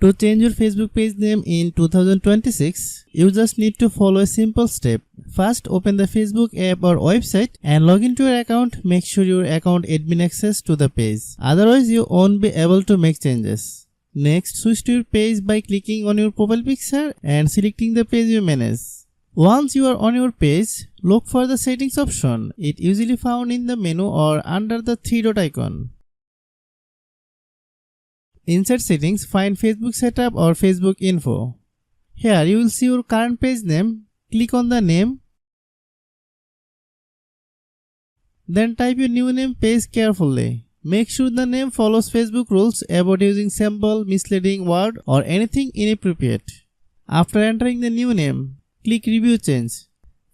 To change your Facebook page name in 2026, you just need to follow a simple step. First, open the Facebook app or website and log into your account. Make sure your account admin access to the page. Otherwise, you won't be able to make changes. Next, switch to your page by clicking on your profile picture and selecting the page you manage. Once you are on your page, look for the settings option. It usually found in the menu or under the three-dot icon. Inside settings, find Facebook setup or Facebook info. Here you will see your current page name. Click on the name. Then type your new name page carefully. Make sure the name follows Facebook rules about using symbol, misleading word or anything inappropriate. After entering the new name, click Review Change.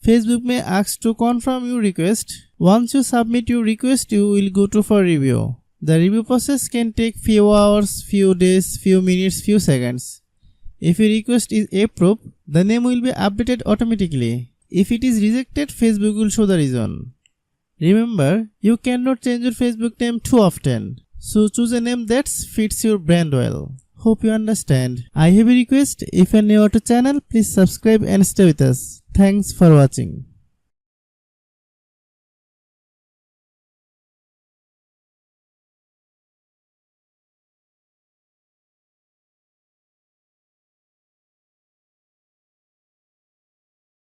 Facebook may ask to confirm your request. Once you submit your request, you will go to for review. The review process can take few hours, few days, few minutes, few seconds. If your request is approved, the name will be updated automatically. If it is rejected, Facebook will show the reason. Remember, you cannot change your Facebook name too often. So choose a name that fits your brand well. Hope you understand. I have a request. If you are new to channel, please subscribe and stay with us. Thanks for watching.